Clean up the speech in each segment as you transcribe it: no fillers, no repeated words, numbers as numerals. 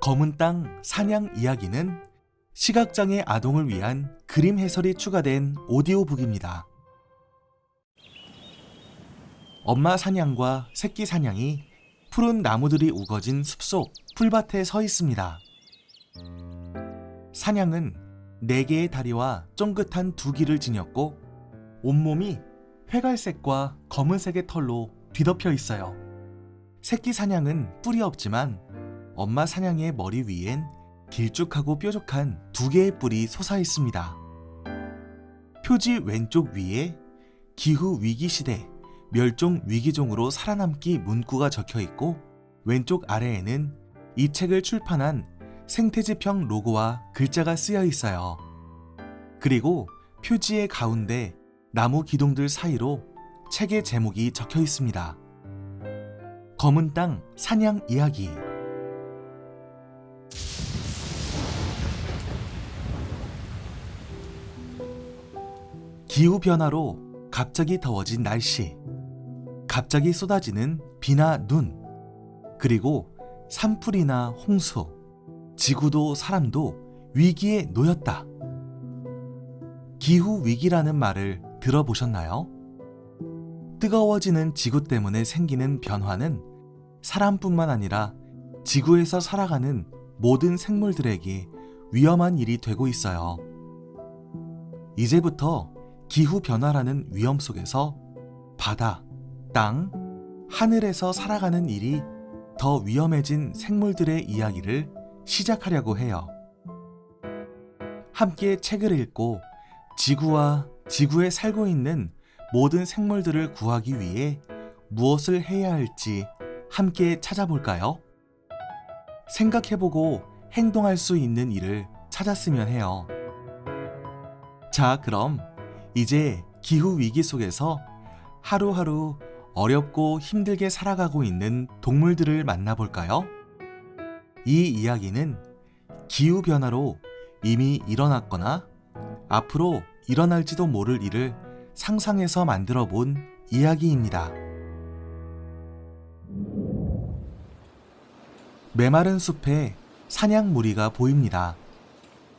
검은 땅 사냥 이야기는 시각장애 아동을 위한 그림 해설이 추가된 오디오북입니다. 엄마 사냥과 새끼 사냥이 푸른 나무들이 우거진 숲속 풀밭에 서 있습니다. 사냥은 4개의 다리와 쫑긋한 2귀를 지녔고 온몸이 회갈색과 검은색의 털로 뒤덮여 있어요. 새끼 사냥은 뿔이 없지만 엄마 사냥의 머리 위엔 길쭉하고 뾰족한 2개의 뿔이 솟아 있습니다. 표지 왼쪽 위에 기후 위기 시대 멸종 위기종으로 살아남기 문구가 적혀 있고 왼쪽 아래에는 이 책을 출판한 생태지평 로고와 글자가 쓰여 있어요. 그리고 표지의 가운데 나무 기둥들 사이로 책의 제목이 적혀 있습니다. 검은 땅 사냥 이야기. 기후변화로 갑자기 더워진 날씨, 갑자기 쏟아지는 비나 눈, 그리고 산불이나 홍수, 지구도 사람도 위기에 놓였다. 기후위기라는 말을 들어보셨나요? 뜨거워지는 지구 때문에 생기는 변화는 사람뿐만 아니라 지구에서 살아가는 모든 생물들에게 위험한 일이 되고 있어요. 이제부터 기후변화라는 위험 속에서 바다, 땅, 하늘에서 살아가는 일이 더 위험해진 생물들의 이야기를 시작하려고 해요. 함께 책을 읽고 지구와 지구에 살고 있는 모든 생물들을 구하기 위해 무엇을 해야 할지 함께 찾아볼까요? 생각해보고 행동할 수 있는 일을 찾았으면 해요. 자, 그럼 이제 기후위기 속에서 하루하루 어렵고 힘들게 살아가고 있는 동물들을 만나볼까요? 이 이야기는 기후변화로 이미 일어났거나 앞으로 일어날지도 모를 일을 상상해서 만들어 본 이야기입니다. 메마른 숲에 사냥 무리가 보입니다.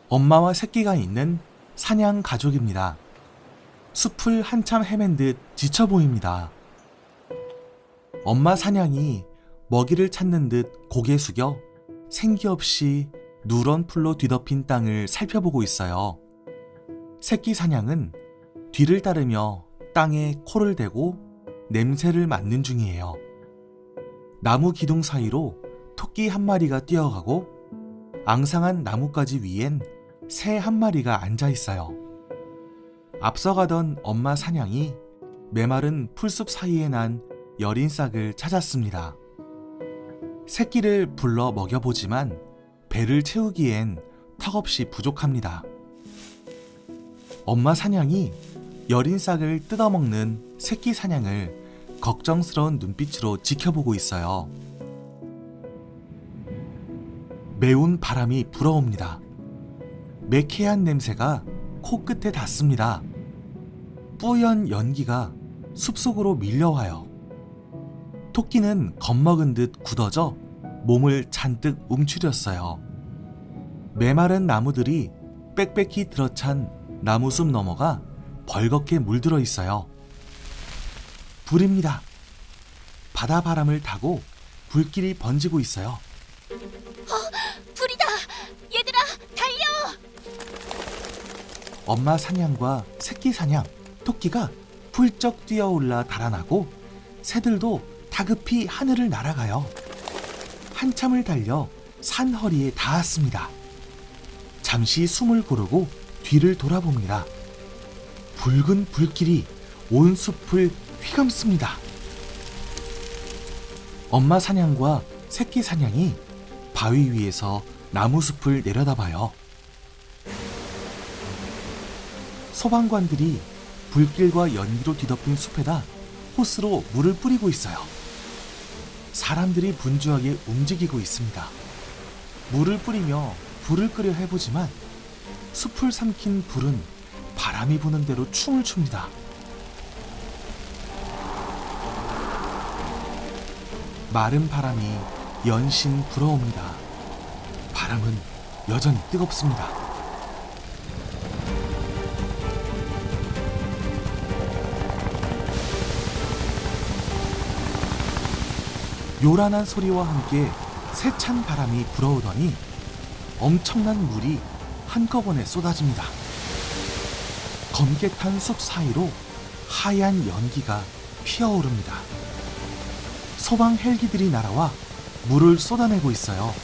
엄마와 새끼가 있는 사냥 가족입니다. 숲을 한참 헤맨 듯 지쳐 보입니다. 엄마 사냥이 먹이를 찾는 듯 고개 숙여 생기 없이 누런 풀로 뒤덮인 땅을 살펴보고 있어요. 새끼 사냥은 뒤를 따르며 땅에 코를 대고 냄새를 맡는 중이에요. 나무 기둥 사이로 토끼 한 마리가 뛰어가고 앙상한 나뭇가지 위엔 새 한 마리가 앉아 있어요. 앞서가던 엄마 사냥이 메마른 풀숲 사이에 난 여린 싹을 찾았습니다. 새끼를 불러 먹여보지만 배를 채우기엔 턱없이 부족합니다. 엄마 사냥이 여린 싹을 뜯어먹는 새끼 사냥을 걱정스러운 눈빛으로 지켜보고 있어요. 매운 바람이 불어옵니다. 매캐한 냄새가 코끝에 닿습니다. 뿌연 연기가 숲속으로 밀려와요. 토끼는 겁먹은 듯 굳어져 몸을 잔뜩 움츠렸어요. 메마른 나무들이 빽빽히 들어찬 나무숲 너머가 벌겋게 물들어 있어요. 불입니다. 바다 바람을 타고 불길이 번지고 있어요. 불이다! 얘들아, 달려! 엄마 사냥과 새끼 사냥, 토끼가 훌쩍 뛰어올라 달아나고 새들도 다급히 하늘을 날아가요. 한참을 달려 산 허리에 닿았습니다. 잠시 숨을 고르고 뒤를 돌아봅니다. 붉은 불길이 온 숲을 휘감습니다. 엄마 사냥과 새끼 사냥이 바위 위에서 나무숲을 내려다봐요. 소방관들이 불길과 연기로 뒤덮인 숲에다 호스로 물을 뿌리고 있어요. 사람들이 분주하게 움직이고 있습니다. 물을 뿌리며 불을 끄려 해보지만 숲을 삼킨 불은 바람이 부는 대로 춤을 춥니다. 마른 바람이 연신 불어옵니다. 바람은 여전히 뜨겁습니다. 요란한 소리와 함께 세찬 바람이 불어오더니 엄청난 물이 한꺼번에 쏟아집니다. 검게 탄 숲 사이로 하얀 연기가 피어오릅니다. 소방 헬기들이 날아와 물을 쏟아내고 있어요.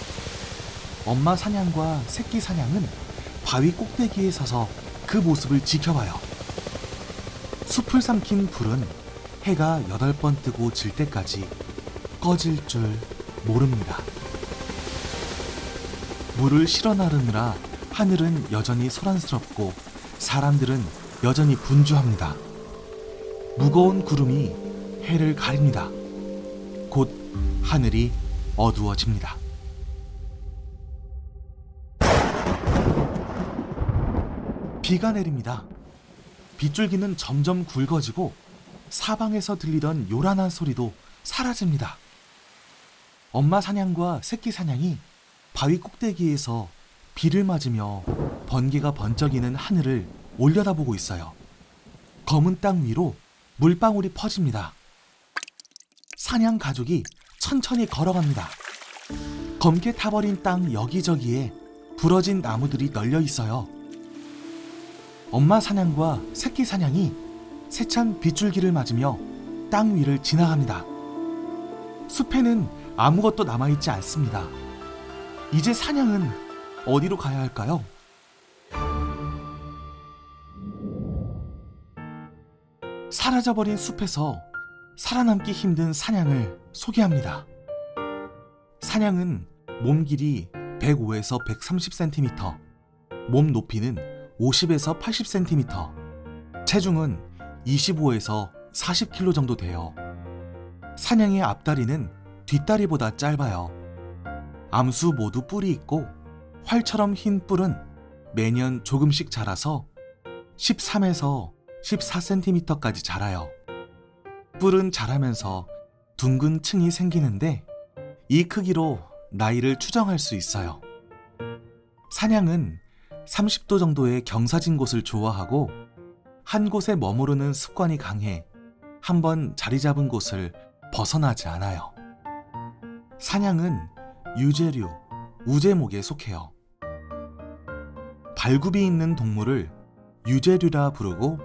엄마 사냥과 새끼 사냥은 바위 꼭대기에 서서 그 모습을 지켜봐요. 숲을 삼킨 불은 해가 8번 뜨고 질 때까지 꺼질 줄 모릅니다. 물을 실어 나르느라 하늘은 여전히 소란스럽고 사람들은 여전히 분주합니다. 무거운 구름이 해를 가립니다. 곧 하늘이 어두워집니다. 비가 내립니다. 빗줄기는 점점 굵어지고 사방에서 들리던 요란한 소리도 사라집니다. 엄마 사냥과 새끼 사냥이 바위 꼭대기에서 비를 맞으며 번개가 번쩍이는 하늘을 올려다보고 있어요. 검은 땅 위로 물방울이 퍼집니다. 사냥 가족이 천천히 걸어갑니다. 검게 타버린 땅 여기저기에 부러진 나무들이 널려 있어요. 엄마 사냥과 새끼 사냥이 세찬 빗줄기를 맞으며 땅 위를 지나갑니다. 숲에는 아무것도 남아있지 않습니다. 이제 사냥은 어디로 가야 할까요? 사라져버린 숲에서 살아남기 힘든 사냥을 소개합니다. 사냥은 몸 길이 105에서 130cm, 몸 높이는 50에서 80cm, 체중은 25에서 40kg 정도 돼요. 사냥의 앞다리는 뒷다리보다 짧아요. 암수 모두 뿔이 있고 활처럼 흰 뿔은 매년 조금씩 자라서 13에서 14cm까지 자라요. 뿔은 자라면서 둥근 층이 생기는데 이 크기로 나이를 추정할 수 있어요. 사냥은 30도 정도의 경사진 곳을 좋아하고 한 곳에 머무르는 습관이 강해 한번 자리 잡은 곳을 벗어나지 않아요. 사냥은 유제류, 우제목에 속해요. 발굽이 있는 동물을 유제류라 부르고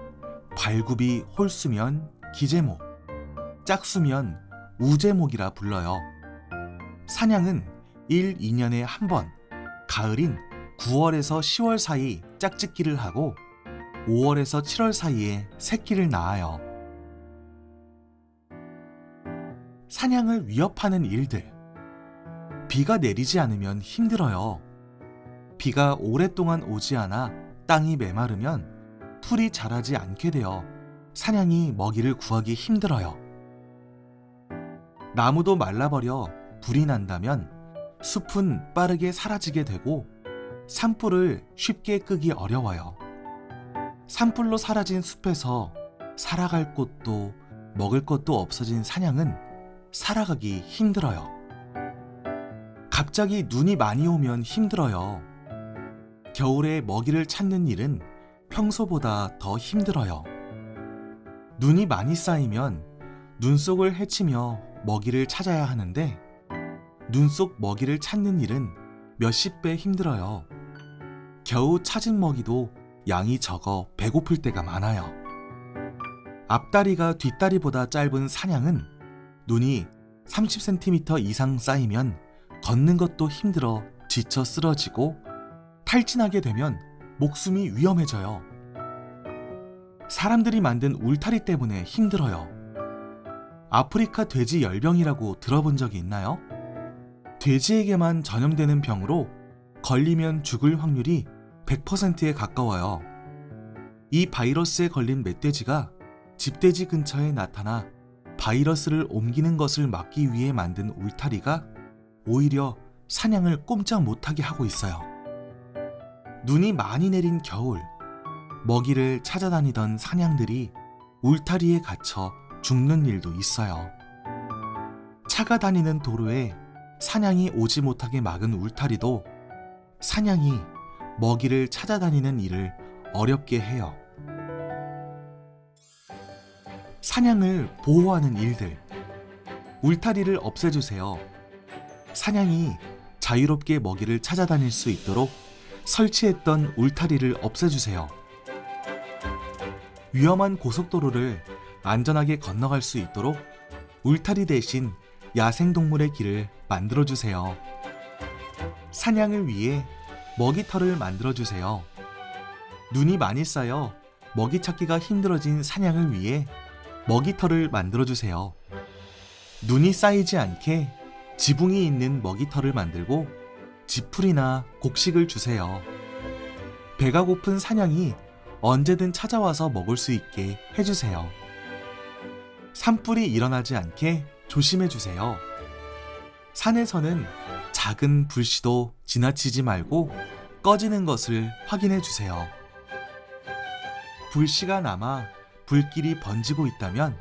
발굽이 홀수면 기제목, 짝수면 우제목이라 불러요. 사냥은 1, 2년에 한 번, 가을인 9월에서 10월 사이 짝짓기를 하고 5월에서 7월 사이에 새끼를 낳아요. 사냥을 위협하는 일들. 비가 내리지 않으면 힘들어요. 비가 오랫동안 오지 않아 땅이 메마르면 풀이 자라지 않게 되어 사냥이 먹이를 구하기 힘들어요. 나무도 말라버려 불이 난다면 숲은 빠르게 사라지게 되고 산불을 쉽게 끄기 어려워요. 산불로 사라진 숲에서 살아갈 곳도 먹을 것도 없어진 사냥은 살아가기 힘들어요. 갑자기 눈이 많이 오면 힘들어요. 겨울에 먹이를 찾는 일은 평소보다 더 힘들어요. 눈이 많이 쌓이면 눈 속을 헤치며 먹이를 찾아야 하는데 눈 속 먹이를 찾는 일은 몇십 배 힘들어요. 겨우 찾은 먹이도 양이 적어 배고플 때가 많아요. 앞다리가 뒷다리보다 짧은 사냥은 눈이 30cm 이상 쌓이면 걷는 것도 힘들어 지쳐 쓰러지고 탈진하게 되면 목숨이 위험해져요. 사람들이 만든 울타리 때문에 힘들어요. 아프리카 돼지 열병이라고 들어본 적이 있나요? 돼지에게만 전염되는 병으로 걸리면 죽을 확률이 100%에 가까워요. 이 바이러스에 걸린 멧돼지가 집돼지 근처에 나타나 바이러스를 옮기는 것을 막기 위해 만든 울타리가 오히려 사냥을 꼼짝 못하게 하고 있어요. 눈이 많이 내린 겨울, 먹이를 찾아다니던 사냥들이 울타리에 갇혀 죽는 일도 있어요. 차가 다니는 도로에 사냥이 오지 못하게 막은 울타리도 사냥이 먹이를 찾아다니는 일을 어렵게 해요. 사냥을 보호하는 일들. 울타리를 없애주세요. 사냥이 자유롭게 먹이를 찾아다닐 수 있도록 설치했던 울타리를 없애주세요. 위험한 고속도로를 안전하게 건너갈 수 있도록 울타리 대신 야생동물의 길을 만들어주세요. 사냥을 위해 먹이터를 만들어주세요. 눈이 많이 쌓여 먹이 찾기가 힘들어진 사냥을 위해 먹이터를 만들어주세요. 눈이 쌓이지 않게 지붕이 있는 먹이터를 만들고 지풀이나 곡식을 주세요. 배가 고픈 사냥이 언제든 찾아와서 먹을 수 있게 해주세요. 산불이 일어나지 않게 조심해주세요. 산에서는 작은 불씨도 지나치지 말고 꺼지는 것을 확인해주세요. 불씨가 남아 불길이 번지고 있다면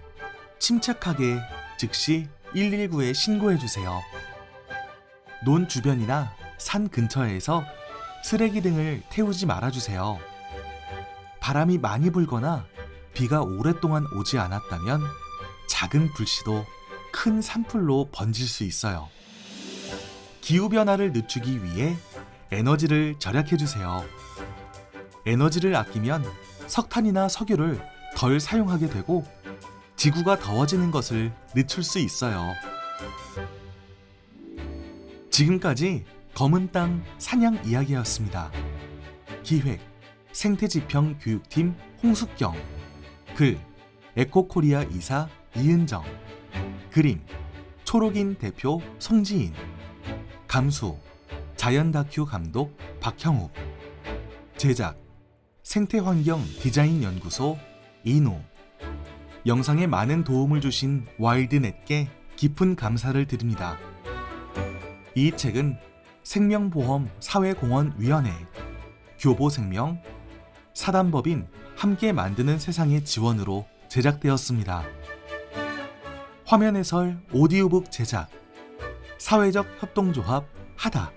침착하게 즉시 119에 신고해주세요. 논 주변이나 산 근처에서 쓰레기 등을 태우지 말아주세요. 바람이 많이 불거나 비가 오랫동안 오지 않았다면 작은 불씨도 큰 산불로 번질 수 있어요. 기후변화를 늦추기 위해 에너지를 절약해주세요. 에너지를 아끼면 석탄이나 석유를 덜 사용하게 되고 지구가 더워지는 것을 늦출 수 있어요. 지금까지 검은 땅 사냥 이야기였습니다. 기획 생태지평 교육팀 홍숙경, 글 에코코리아 이사 이은정, 그림 초록인 대표 송지인, 감수 자연다큐 감독 박형욱, 제작 생태환경 디자인연구소 이노. 영상에 많은 도움을 주신 와일드넷께 깊은 감사를 드립니다. 이 책은 생명보험 사회공헌위원회, 교보생명, 사단법인 함께 만드는 세상의 지원으로 제작되었습니다. 화면 해설 오디오북 제작 사회적 협동조합 하다.